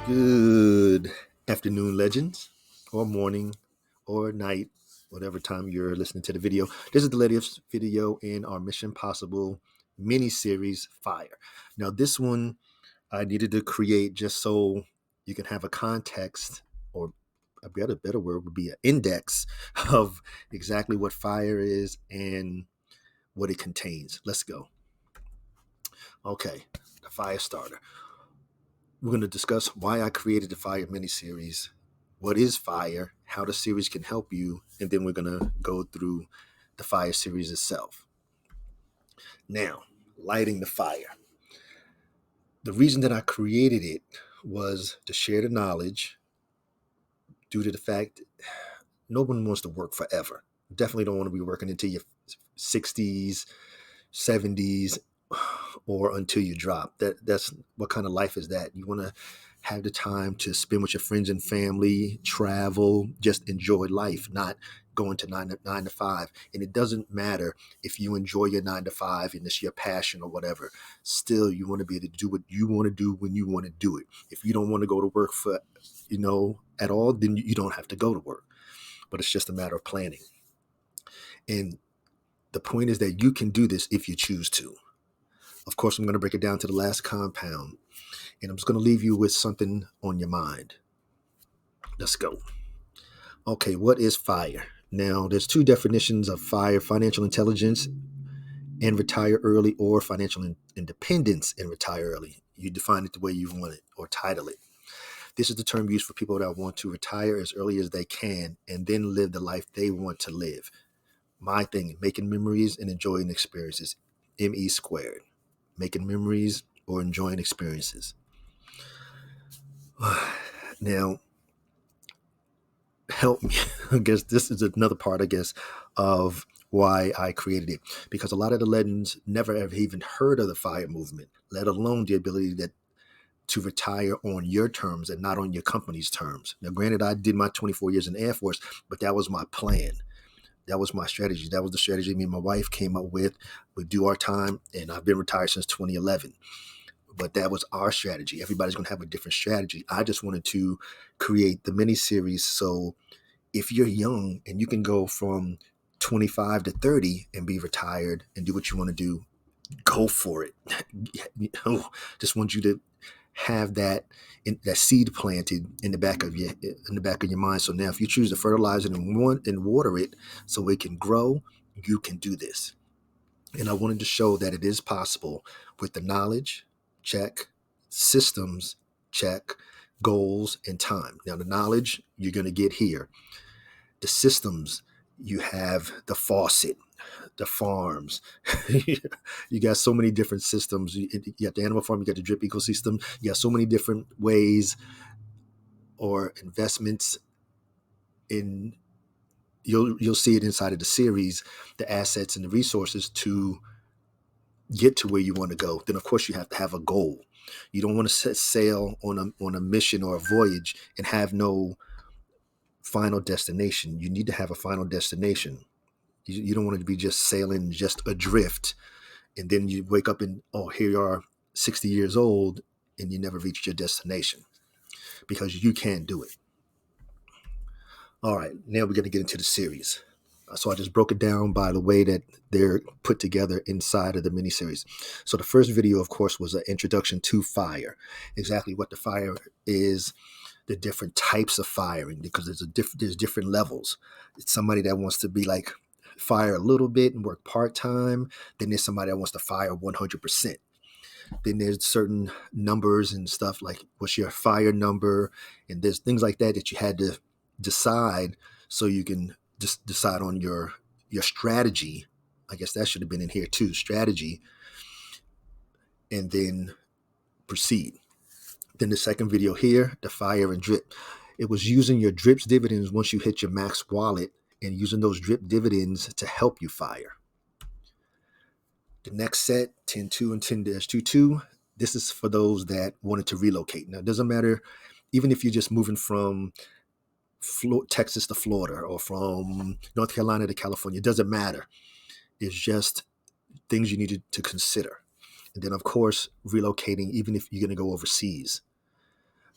Good afternoon, legends, or morning, or night, whatever time you're listening to the video. This is the latest video in our Mission Possible mini series, Fire. Now, this one I needed to create just so you can have a context, or a better word would be an index of exactly what fire is and what it contains. Let's go. Okay, the fire starter. We're going to discuss why I created the Fire miniseries, what is Fire, how the series can help you, and then we're going to go through the Fire series itself. Now, lighting the fire. The reason that I created it was to share the knowledge due to the fact no one wants to work forever. Definitely don't want to be working into your 60s, 70s, or until you drop. That's what kind of life is that? You want to have the time to spend with your friends and family, travel, just enjoy life, not going to nine to five. And it doesn't matter if you enjoy your 9 to 5 and it's your passion or whatever. Still, you want to be able to do what you want to do when you want to do it. If you don't want to go to work for, at all, then you don't have to go to work. But it's just a matter of planning. And the point is that you can do this if you choose to. Of course, I'm going to break it down to the last compound, and I'm just going to leave you with something on your mind. Let's go. Okay, what is FIRE? Now, there's two definitions of FIRE: financial intelligence and retire early, or financial independence and retire early. You define it the way you want it or title it. This is the term used for people that want to retire as early as they can and then live the life they want to live. My thing, making memories and enjoying experiences. ME squared. Making memories or enjoying experiences. Now, help me. I guess this is another part, of why I created it. Because a lot of the legends never have even heard of the FIRE movement, let alone the ability to retire on your terms and not on your company's terms. Now, granted, I did my 24 years in the Air Force, but that was my plan. That was my strategy. That was the strategy me and my wife came up with. We do our time, and I've been retired since 2011. But that was our strategy. Everybody's going to have a different strategy. I just wanted to create the mini series so if you're young and you can go from 25 to 30 and be retired and do what you want to do, go for it. Just want you to have that seed planted in the back of your mind. So now, if you choose to fertilize it and water it so it can grow, you can do this. And I wanted to show that it is possible with the knowledge, check, systems, check, goals, and time. Now, the knowledge you're going to get here. The systems, you have the faucet, the farms. You got so many different systems. You got the animal farm, you got the drip ecosystem. You got so many different ways or investments in. You'll see it inside of the series, the assets and the resources to get to where you want to go. Then, of course, you have to have a goal. You don't want to set sail on a mission or a voyage and have no final destination. You need to have a final destination. You don't want to be just sailing just adrift, and then you wake up and, here you are 60 years old and you never reached your destination, because you can't do it. All right, now we're going to get into the series. So I just broke it down by the way that they're put together inside of the miniseries. So the first video, of course, was an introduction to fire, exactly what the fire is, the different types of firing, because there's different levels. It's somebody that wants to be like fire a little bit and work part-time. Then there's somebody that wants to fire 100%. Then there's certain numbers and stuff like what's your fire number, and there's things like that you had to decide so you can just decide on your strategy. I guess that should have been in here too, strategy, and then proceed. Then the second video here, the fire and drip. It was using your drips dividends once you hit your max wallet and using those drip dividends to help you fire. The next set, 10.2 and 10-22, this is for those that wanted to relocate. Now, it doesn't matter, even if you're just moving from Texas to Florida or from North Carolina to California, it doesn't matter. It's just things you needed to consider. And then, of course, relocating, even if you're going to go overseas.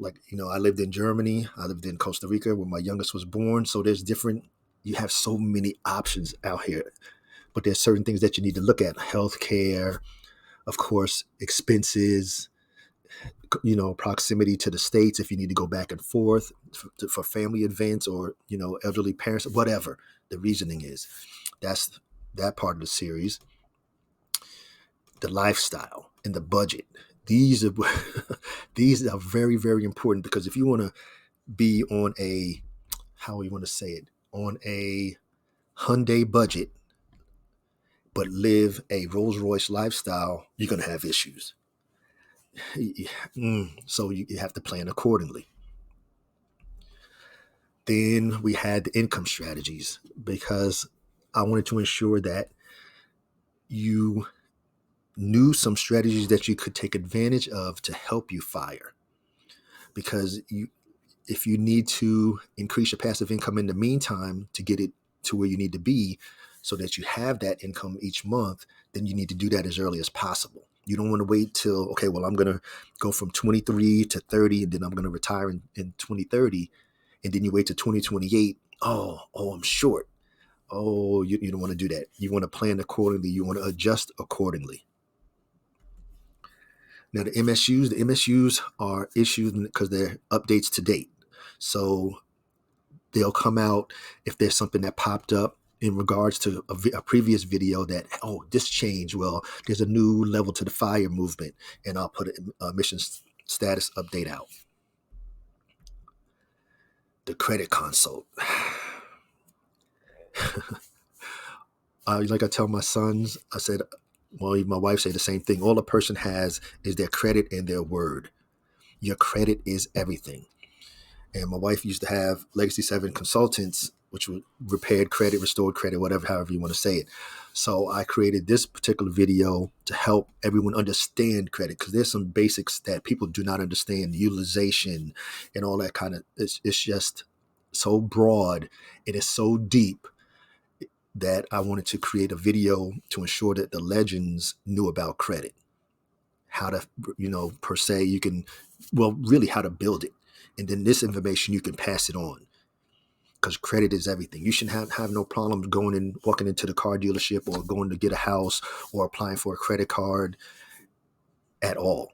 like, I lived in Germany, I lived in Costa Rica where my youngest was born. So there's different, you have so many options out here, but there's certain things that you need to look at: healthcare, of course, expenses, proximity to the States if you need to go back and forth for family events, or, elderly parents, whatever the reasoning is. That's that part of the series. The lifestyle and the budget. These are these are very, very important, because if you want to be on a, how you want to say it, on a Hyundai budget, but live a Rolls Royce lifestyle, you're going to have issues. So you have to plan accordingly. Then we had the income strategies, because I wanted to ensure that you knew some strategies that you could take advantage of to help you fire. Because if you need to increase your passive income in the meantime to get it to where you need to be so that you have that income each month, then you need to do that as early as possible. You don't want to wait till, okay, well, I'm going to go from 23 to 30 and then I'm going to retire in 2030. And then you wait to 2028. Oh, I'm short. Oh, you don't want to do that. You want to plan accordingly. You want to adjust accordingly. Now, the MSUs are issued because they're updates to date. So they'll come out if there's something that popped up in regards to a previous video that, oh, this changed. Well, there's a new level to the FIRE movement, and I'll put a mission status update out. The credit consult. Like I tell my sons, I said, well, even my wife say the same thing. All a person has is their credit and their word. Your credit is everything. And my wife used to have Legacy 7 consultants, which were repaired credit, restored credit, whatever, however you want to say it. So I created this particular video to help everyone understand credit, because there's some basics that people do not understand, utilization and all that kind of, it's just so broad. It is so deep that I wanted to create a video to ensure that the legends knew about credit, how to, per se, you can, well, really how to build it. And then this information, you can pass it on, because credit is everything. You shouldn't have no problems walking into the car dealership or going to get a house or applying for a credit card at all.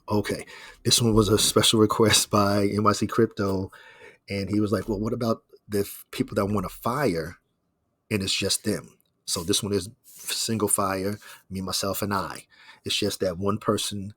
Okay, this one was a special request by NYC Crypto. And he was like, well, what about the people that want to fire and it's just them? So this one is single fire, me, myself, and I. It's just that one person.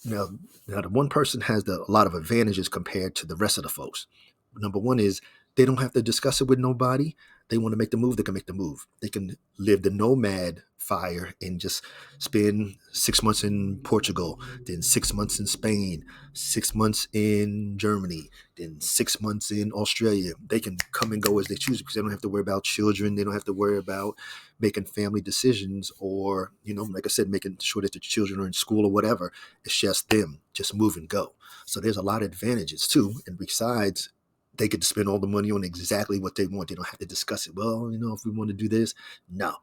Now the one person has a lot of advantages compared to the rest of the folks. Number one is they don't have to discuss it with nobody. They want to make the move, they can make the move. They can live the nomad fire and just spend 6 months in Portugal, then 6 months in Spain, 6 months in Germany, then 6 months in Australia. They can come and go as they choose, because they don't have to worry about children. They don't have to worry about making family decisions, or, like I said, making sure that the children are in school or whatever. It's just them, just move and go. So there's a lot of advantages too. And besides, they get to spend all the money on exactly what they want. They don't have to discuss it. Well, if we want to do this, no,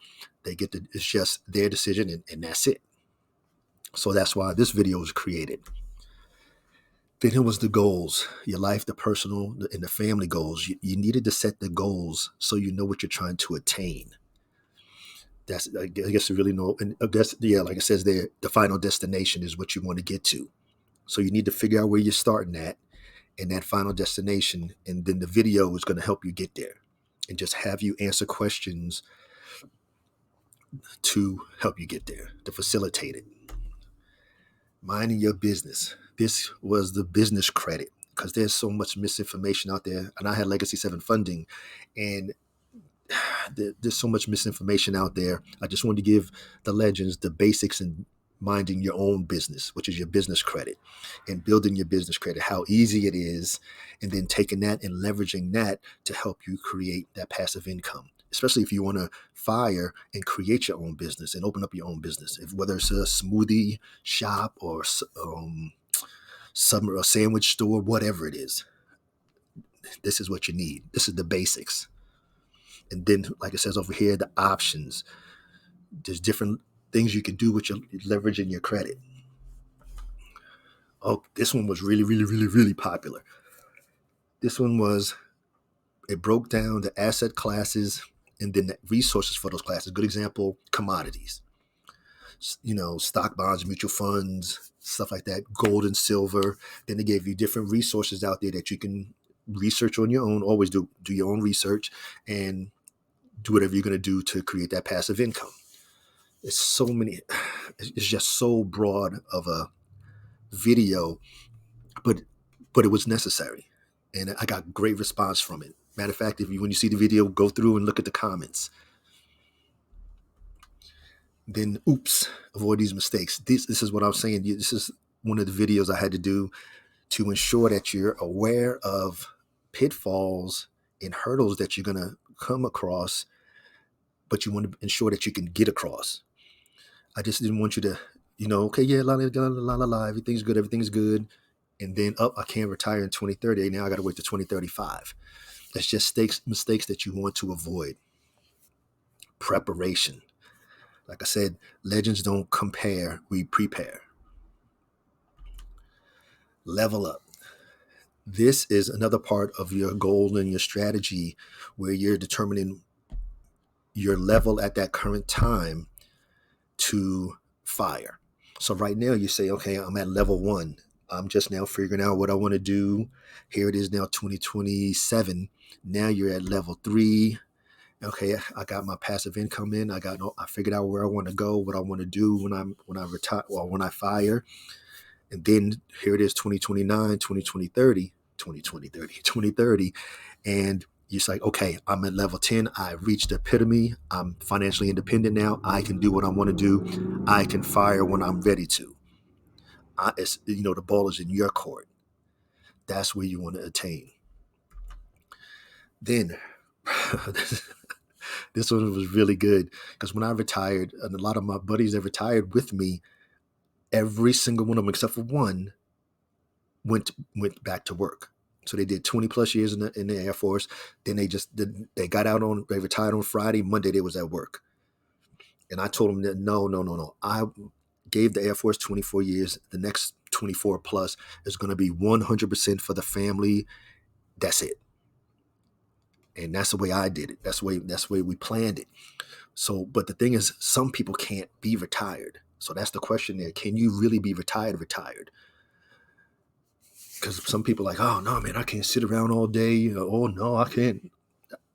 they get to, it's just their decision, and that's it. So that's why this video was created. Then it was the goals, your life, the personal, and the family goals. You needed to set the goals so you know what you're trying to attain. That's, I guess, you really know. And I guess, yeah, like it says there, the final destination is what you want to get to. So you need to figure out where you're starting at and that final destination. And then the video is going to help you get there, and just have you answer questions to help you get there, to facilitate it. Minding your business. This was the business credit, because there's so much misinformation out there. And I had Legacy 7 funding, and there's so much misinformation out there. I just wanted to give the legends the basics in minding your own business, which is your business credit, and building your business credit, how easy it is, and then taking that and leveraging that to help you create that passive income, especially if you want to fire and create your own business and open up your own business, whether it's a smoothie shop or a sandwich store, whatever it is. This is what you need. This is the basics. And then, like it says over here, the options. There's different things you can do with your leveraging your credit. Oh, this one was really, really, really, really popular. This one was, it broke down the asset classes and then the resources for those classes. Good example, commodities, stock, bonds, mutual funds, stuff like that, gold and silver. Then they gave you different resources out there that you can research on your own. Always do your own research and do whatever you're going to do to create that passive income. It's so many, it's just so broad of a video, but it was necessary, and I got great response from it. Matter of fact, when you see the video, go through and look at the comments. Then, oops, avoid these mistakes. This is what I'm saying. This is one of the videos I had to do to ensure that you're aware of pitfalls and hurdles that you're gonna come across, but you want to ensure that you can get across. I just didn't want you to, okay, yeah, la la la la la la, everything's good, and then I can't retire in 2030. Now I got to wait to 2035. That's just mistakes that you want to avoid. Preparation. Like I said, legends don't compare, we prepare. Level up. This is another part of your goal and your strategy where you're determining your level at that current time to fire. So right now you say, okay, I'm at level 1. I'm just now figuring out what I want to do. Here it is now, 2027. Now you're at level 3. Okay, I got my passive income in. I figured out where I want to go, what I want to do when I retire or when I fire. And then here it is, 2029, 2030. And you're like, okay, I'm at level 10. I reached the epitome. I'm financially independent now. I can do what I want to do. I can fire when I'm ready to. The ball is in your court. That's where you want to attain. Then, this one was really good because when I retired, and a lot of my buddies that retired with me, every single one of them except for one went back to work. So they did 20 plus years in the Air Force. Then they retired on Friday. Monday they was at work. And I told them that no. I gave the Air Force 24 years. The next 24 plus is going to be 100% for the family. That's it. And that's the way I did it. That's the way we planned it. So, but the thing is, some people can't be retired. So that's the question there. Can you really be retired? Because some people are like, oh no, man, I can't sit around all day. Oh no, I can't.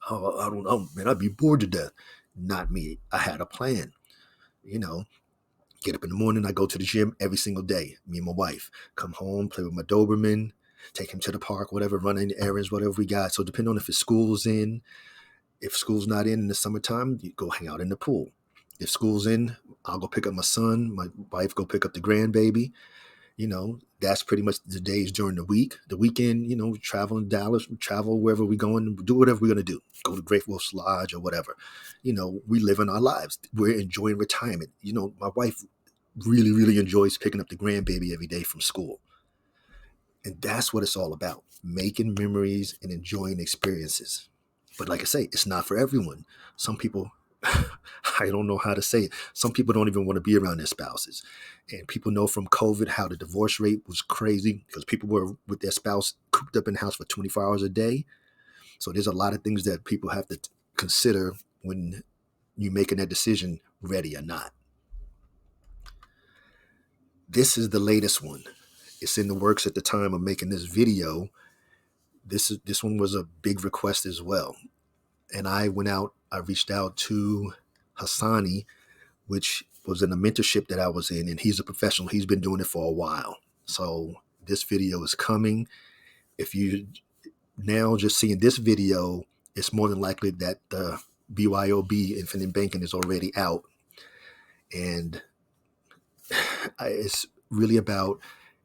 Oh, I don't know, man, I'd be bored to death. Not me. I had a plan. Get up in the morning. I go to the gym every single day. Me and my wife come home, play with my Doberman, take him to the park, whatever, run any errands, whatever we got. So depending on if school's in, if school's not in the summertime, you go hang out in the pool. If school's in, I'll go pick up my son. My wife go pick up the grandbaby. That's pretty much the days during the week. The weekend, travel in Dallas, travel wherever we're going, do whatever we're going to do. Go to Great Wolf's Lodge or whatever. We live in our lives. We're enjoying retirement. My wife really, really enjoys picking up the grandbaby every day from school. And that's what it's all about, making memories and enjoying experiences. But like I say, it's not for everyone. Some people, I don't know how to say it. Some people don't even want to be around their spouses. And people know from COVID how the divorce rate was crazy because people were with their spouse cooped up in the house for 24 hours a day. So there's a lot of things that people have to consider when you're making that decision, ready or not. This is the latest one. It's in the works at the time of making this video. This one was a big request as well. And I reached out to Hassani, which was in a mentorship that I was in, and he's a professional. He's been doing it for a while. So this video is coming. If you now just seeing this video, it's more than likely that the BYOB Infinite Banking is already out. And it's really about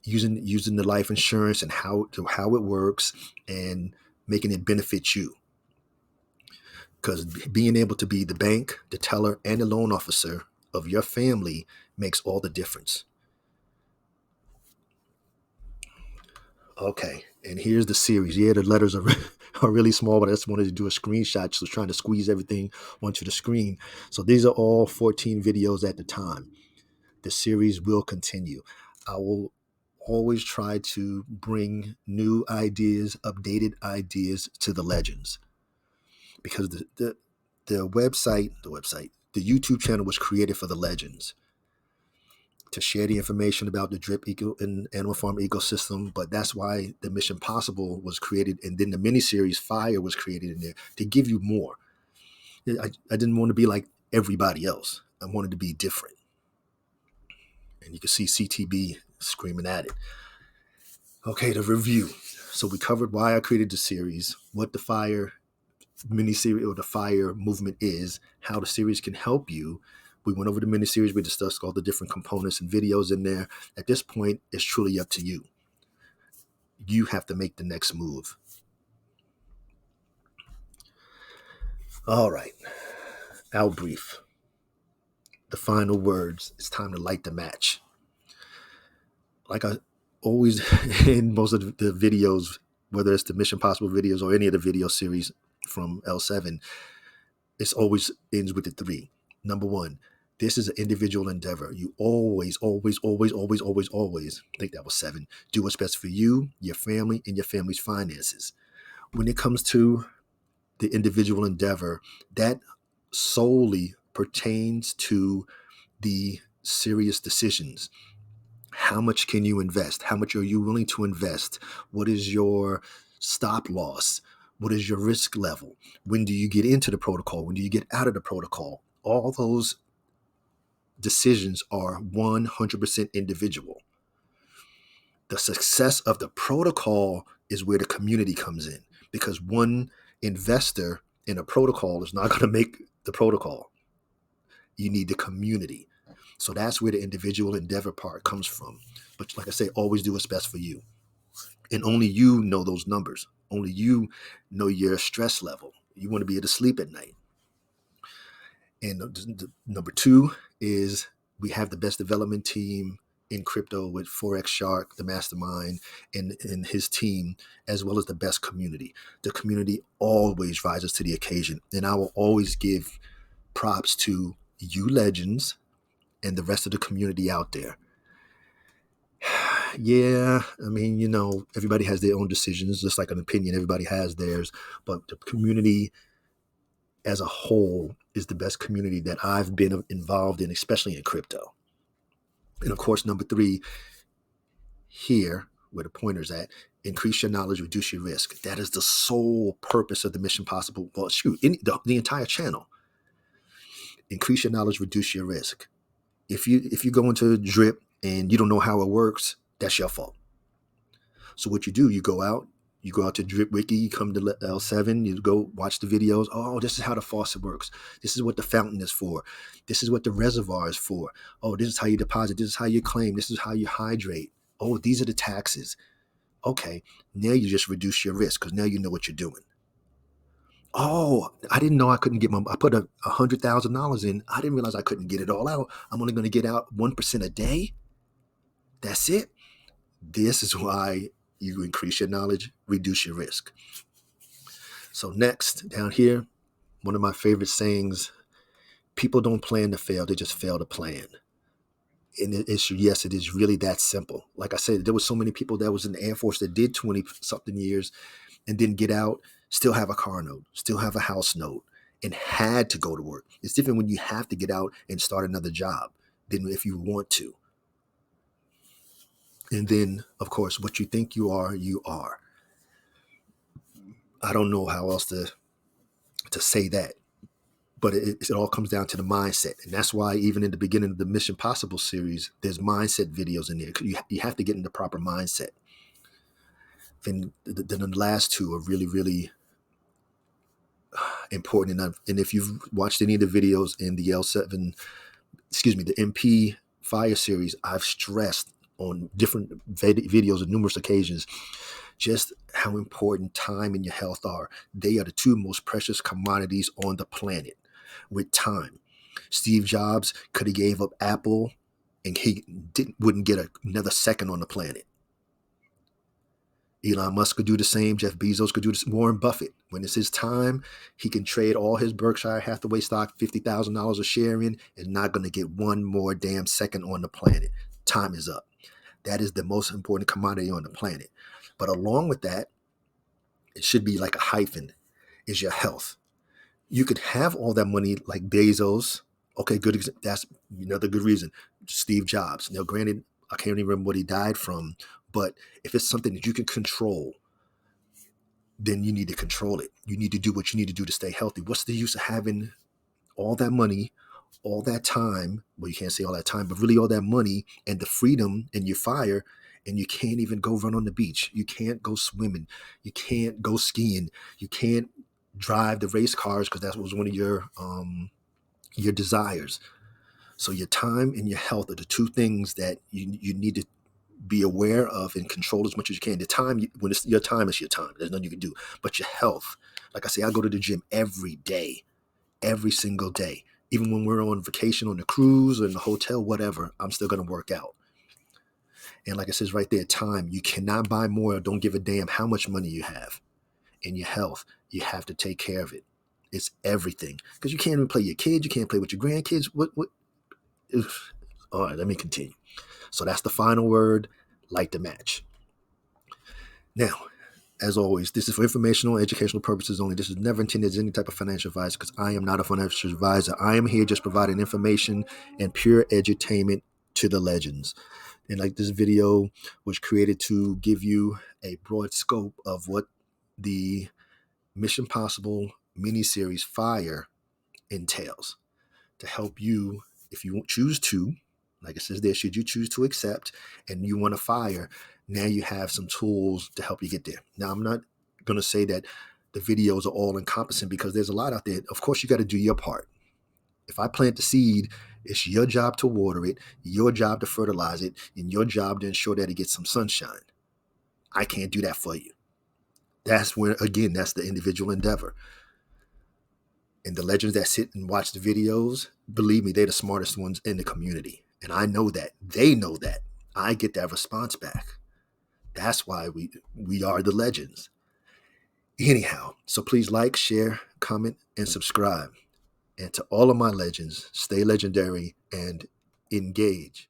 using the life insurance and how it works and making it benefit you. Because being able to be the bank, the teller, and the loan officer of your family makes all the difference. Okay, and here's the series. Yeah, the letters are really small, but I just wanted to do a screenshot, so trying to squeeze everything onto the screen. So these are all 14 videos at the time. The series will continue. I will always try to bring new ideas, updated ideas to the legends, because the YouTube channel was created for the legends, to share the information about the drip and animal farm ecosystem. But that's why the Mission Possible was created, and then the miniseries Fire was created in there to give you more. I didn't want to be like everybody else. I wanted to be different. And you can see CTB screaming at it. Okay, the review. So we covered why I created the series, what the Fire miniseries or the Fire movement is, how the series can help you. We went over the miniseries. We discussed all the different components and videos in there. At this point, it's truly up to you. You have to make the next move. All right. Our brief. The final words. It's time to light the match. Like I always in most of the videos, whether it's the Mission Possible videos or any of the video series from L7, it's always ends with the 3. Number 1, this is an individual endeavor. You always, I think that was 7, do what's best for you, your family, and your family's finances. When it comes to the individual endeavor, that solely pertains to the serious decisions. How much can you invest? How much are you willing to invest? What is your stop loss? What is your risk level? When do you get into the protocol? When do you get out of the protocol? All those decisions are 100% individual. The success of the protocol is where the community comes in, because one investor in a protocol is not going to make the protocol. You need the community. So that's where the individual endeavor part comes from. But like I say, always do what's best for you. And only you know those numbers. Only you know your stress level. You want to be able to sleep at night. And number 2 is we have the best development team in crypto with Forex Shark, the mastermind, and his team, as well as the best community. The community always rises to the occasion. And I will always give props to you legends and the rest of the community out there. Yeah, I mean, everybody has their own decisions, just like an opinion, everybody has theirs. But the community as a whole is the best community that I've been involved in, especially in crypto. And of course, number 3, here, where the pointer's at, increase your knowledge, reduce your risk. That is the sole purpose of the Mission Possible. Well, the entire channel. Increase your knowledge, reduce your risk. If you go into drip and you don't know how it works, that's your fault. So what you do, you go out to Drip Wiki, you come to L7, you go watch the videos. Oh, this is how the faucet works. This is what the fountain is for. This is what the reservoir is for. Oh, this is how you deposit. This is how you claim. This is how you hydrate. Oh, these are the taxes. Okay, now you just reduce your risk because now you know what you're doing. Oh, I didn't know I couldn't get I put $100,000 in. I didn't realize I couldn't get it all out. I'm only going to get out 1% a day. That's it. This is why you increase your knowledge, reduce your risk. So next, down here, one of my favorite sayings, people don't plan to fail, they just fail to plan. And it is really that simple. Like I said, there were so many people that was in the Air Force that did 20-something years and didn't get out, still have a car note, still have a house note, and had to go to work. It's different when you have to get out and start another job than if you want to. And then, of course, what you think you are, you are. I don't know how else to say that. But it all comes down to the mindset. And that's why even in the beginning of the Mission Possible series, there's mindset videos in there. You have to get in the proper mindset. And then the last 2 are really, really important. And if you've watched any of the videos in the the MP Fire series, I've stressed on different videos on numerous occasions just how important time and your health are. They are the 2 most precious commodities on the planet. With time, Steve Jobs could have gave up Apple and he wouldn't get another second on the planet. Elon Musk could do the same. Jeff Bezos could do the same. Warren Buffett, when it's his time, he can trade all his Berkshire Hathaway stock, $50,000 a share in, and not going to get one more damn second on the planet. Time is up. That is the most important commodity on the planet. But along with that, it should be like a hyphen, is your health. You could have all that money like Bezos. Okay, good. That's another good reason. Steve Jobs. Now, granted, I can't even remember what he died from, but if it's something that you can control, then you need to control it. You need to do what you need to do to stay healthy. What's the use of having all that money, all that time? Well, you can't say all that time, but really all that money and the freedom and your fire, and you can't even go run on the beach. You can't go swimming. You can't go skiing. You can't drive the race cars because that was one of your desires. So your time and your health are the two things that you need to be aware of and control as much as you can. The time, when it's your time, it's your time. There's nothing you can do. But your health, like I say, I go to the gym every day, every single day. Even when we're on vacation, on the cruise, or in the hotel, whatever, I'm still going to work out. And like it says right there, time, you cannot buy more. Don't give a damn how much money you have. In your health, you have to take care of it. It's everything. Because you can't even play your kids. You can't play with your grandkids. What? All right, let me continue. So that's the final word, like the match. Now, as always, this is for informational, educational purposes only. This is never intended as any type of financial advice because I am not a financial advisor. I am here just providing information and pure edutainment to the legends. And like this video was created to give you a broad scope of what the Mission Possible miniseries Fire entails to help you, if you choose to, like it says there, should you choose to accept and you want to fire, now you have some tools to help you get there. Now, I'm not going to say that the videos are all encompassing because there's a lot out there. Of course, you got to do your part. If I plant the seed, it's your job to water it, your job to fertilize it, and your job to ensure that it gets some sunshine. I can't do that for you. That's where, again, that's the individual endeavor. And the legends that sit and watch the videos, believe me, they're the smartest ones in the community. And I know that. They know that. I get that response back. That's why we are the legends. Anyhow, so please like, share, comment, and subscribe. And to all of my legends, stay legendary and engage.